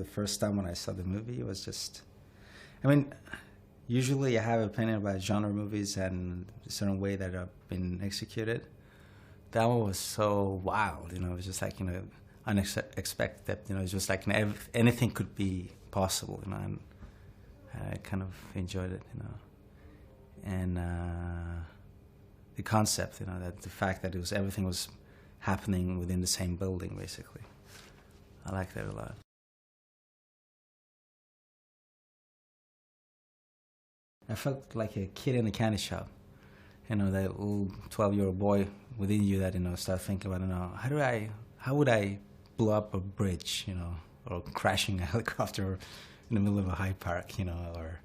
the first time when I saw the movie, it was just, I mean, usually I have an opinion about genre movies and a certain way that have been executed. That one was so wild, you know, it was just like, you know, unexpected, you know, it's just like, you know, anything could be possible, you know, and I kind of enjoyed it, you know. And the concept, you know, that the fact that everything was happening within the same building, basically. I like that a lot. I felt like a kid in a candy shop. You know, that little 12-year-old boy within you that, you know, start thinking about, you know, how would I blow up a bridge, you know, or crashing a helicopter in the middle of a Hyde Park, you know, or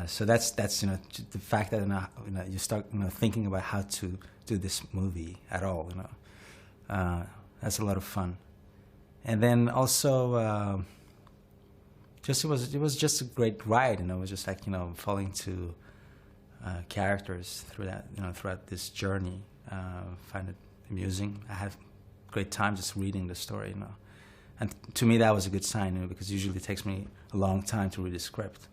so that's you know, the fact that, you know, you start, you know, thinking about how to do this movie at all, you know, that's a lot of fun. And then also, it was just a great ride, you know. It was just like, you know, falling to characters throughout this journey. Find it amusing. I had a great time just reading the story, you know. And to me, that was a good sign, you know, because usually it takes me a long time to read a script.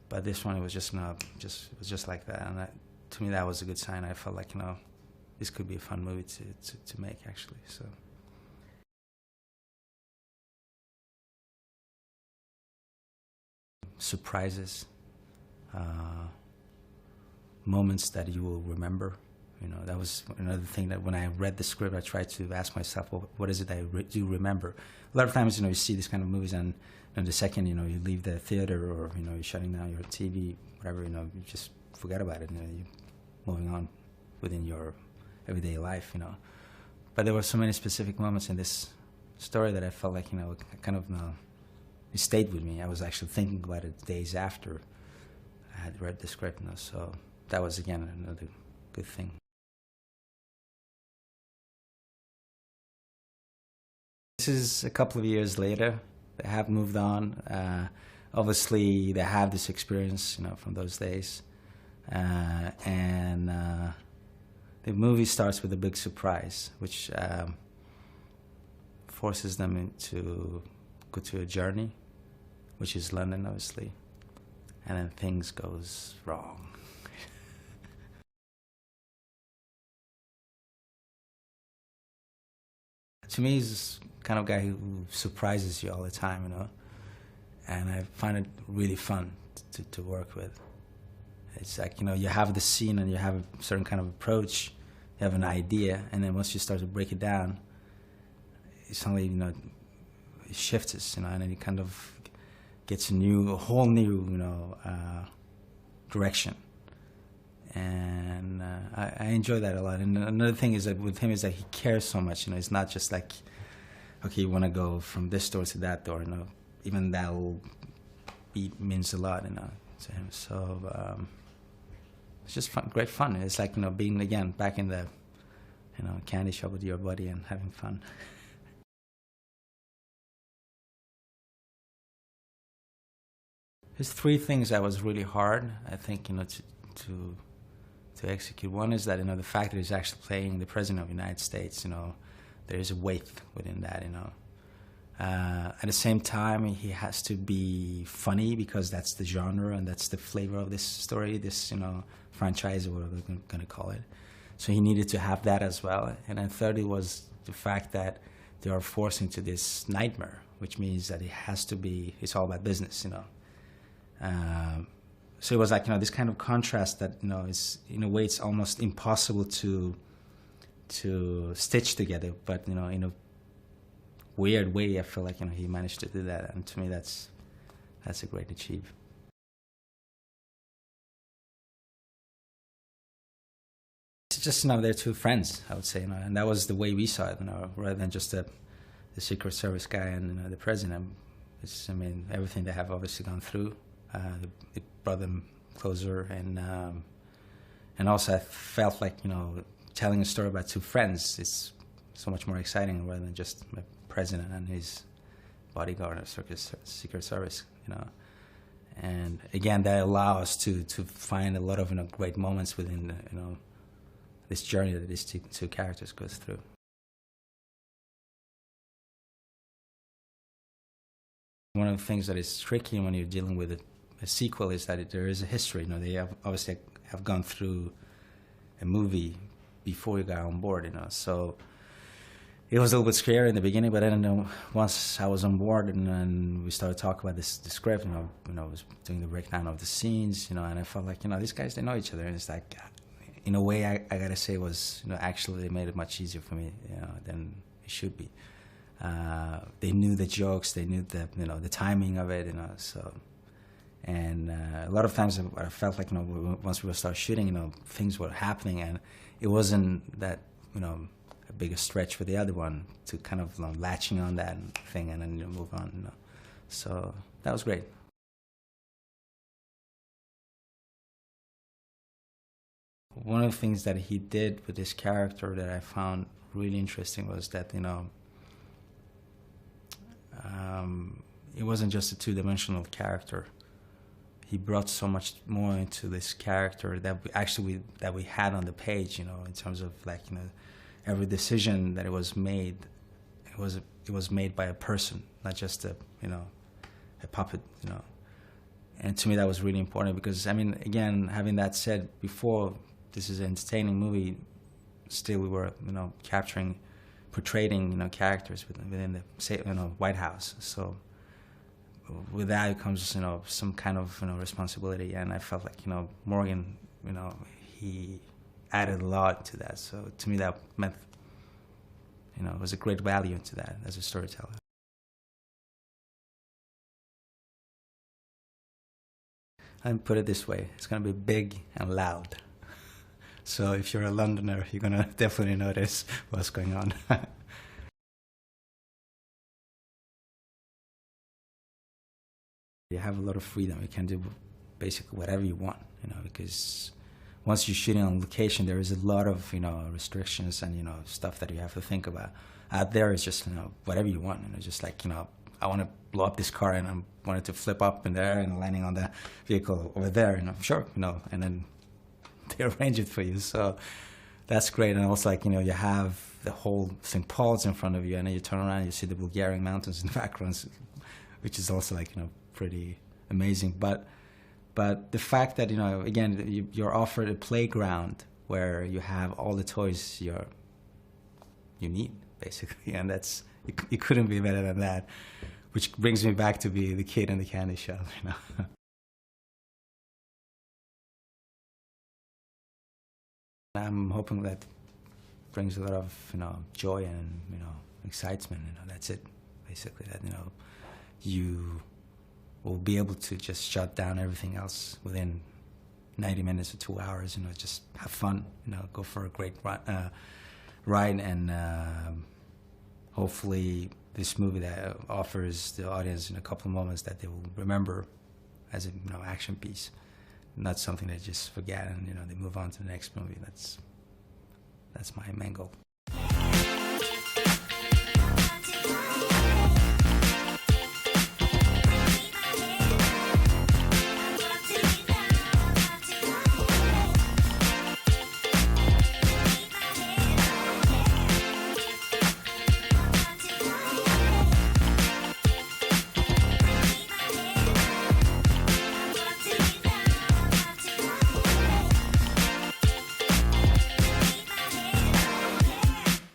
But this one, it was just, you know, it was just like that. And to me, that was a good sign. I felt like, you know, this could be a fun movie to make, actually. So. Surprises, moments that you will remember. You know, that was another thing that when I read the script, I tried to ask myself, well, what is it that I do remember? A lot of times, you know, you see these kind of movies, and you know, the second, you know, you leave the theater, or you know, you're shutting down your TV, whatever, you know, you just forget about it. You know, you're moving on within your everyday life, you know. But there were so many specific moments in this story that I felt like, you know, kind of, you know, it stayed with me. I was actually thinking about it days after I had read the script, you know, so that was, again, another good thing. This is a couple of years later. They have moved on. Obviously, they have this experience, you know, from those days. And the movie starts with a big surprise, which forces them to go to a journey, which is London, obviously, and then things goes wrong. To me, he's the kind of guy who surprises you all the time, you know, and I find it really fun to work with. It's like, you know, you have the scene and you have a certain kind of approach, you have an idea, and then once you start to break it down, it suddenly, you know, it shifts, you know, and then it kind of gets a whole new, you know, direction. And I enjoy that a lot. And another thing is that with him is that he cares so much, you know, it's not just like, okay, you want to go from this door to that door, you know, even that means a lot, you know, to him. So it's just fun, great fun. It's like, you know, being, again, back in the, you know, candy shop with your buddy and having fun. There's three things that was really hard, I think, you know, to execute. One is that, you know, the fact that he's actually playing the President of the United States, you know, there is a weight within that, you know. At the same time, he has to be funny because that's the genre and that's the flavor of this story, this, you know, franchise, or whatever we're going to call it. So he needed to have that as well. And then thirdly was the fact that they are forced into this nightmare, which means that it has to be, it's all about business, you know. So it was like, you know, this kind of contrast that, you know, is, in a way, it's almost impossible to stitch together, but, you know, in a weird way, I feel like, you know, he managed to do that, and to me, that's a great achievement. It's just, you know, they're two friends, I would say, you know, and that was the way we saw it, you know, rather than just the Secret Service guy and, you know, the president. It's, I mean, everything they have obviously gone through. It brought them closer, and also I felt like, you know, telling a story about two friends is so much more exciting rather than just a president and his bodyguard or Secret Service, you know. And again, that allows us to find a lot of, you know, great moments within, you know, this journey that these two characters goes through. One of the things that is tricky when you're dealing with a sequel is that there is a history. You know, they obviously have gone through a movie before you got on board, you know. So it was a little bit scary in the beginning, but then, you know, once I was on board and we started talking about the script, you know, I was doing the breakdown of the scenes, you know, and I felt like, you know, these guys, they know each other, and it's like, in a way, I gotta say, was, you know, actually they made it much easier for me, you know, than it should be. They knew the jokes, they knew the, you know, the timing of it, you know. So, and a lot of times I felt like, you know, once we would start shooting, you know, things were happening, and it wasn't that, you know, a bigger stretch for the other one to kind of, you know, latching on that thing and then, you know, move on, you know. So that was great. One of the things that he did with this character that I found really interesting was that, you know, it wasn't just a two-dimensional character. He brought so much more into this character that we had on the page, you know, in terms of, like, you know, every decision that it was made, it was made by a person, not just a, you know, a puppet, you know. And to me that was really important because, I mean, again, having that said, before, this is an entertaining movie, still we were, you know, portraying, you know, characters within the, you know, White House. So with that comes, you know, some kind of, you know, responsibility, and I felt like, you know, Morgan, you know, he added a lot to that. So to me that meant, you know, it was a great value to that as a storyteller. And put it this way, it's going to be big and loud. So if you're a Londoner, you're going to definitely notice what's going on. You have a lot of freedom. You can do basically whatever you want, you know, because once you're shooting on location, there is a lot of, you know, restrictions and, you know, stuff that you have to think about. Out there, it's just, you know, whatever you want, you know, just like, you know, I want to blow up this car and I want it to flip up in there and landing on the vehicle over there, you know, sure, you know, and then they arrange it for you. So that's great. And also, like, you know, you have the whole St. Paul's in front of you, and then you turn around and you see the Bulgarian mountains in the background, which is also, like, you know, pretty amazing. But the fact that, you know, again, you're offered a playground where you have all the toys you need, basically, and that's, you couldn't be better than that, which brings me back to be the kid in the candy shop, you know. I'm hoping that brings a lot of, you know, joy and, you know, excitement, you know, that's it, basically, that, you know, you will be able to just shut down everything else within 90 minutes or 2 hours, you know, just have fun, you know, go for a great ride, and hopefully this movie that offers the audience in a couple of moments that they will remember as a, you know, action piece, not something they just forget and, you know, they move on to the next movie. That's my main goal.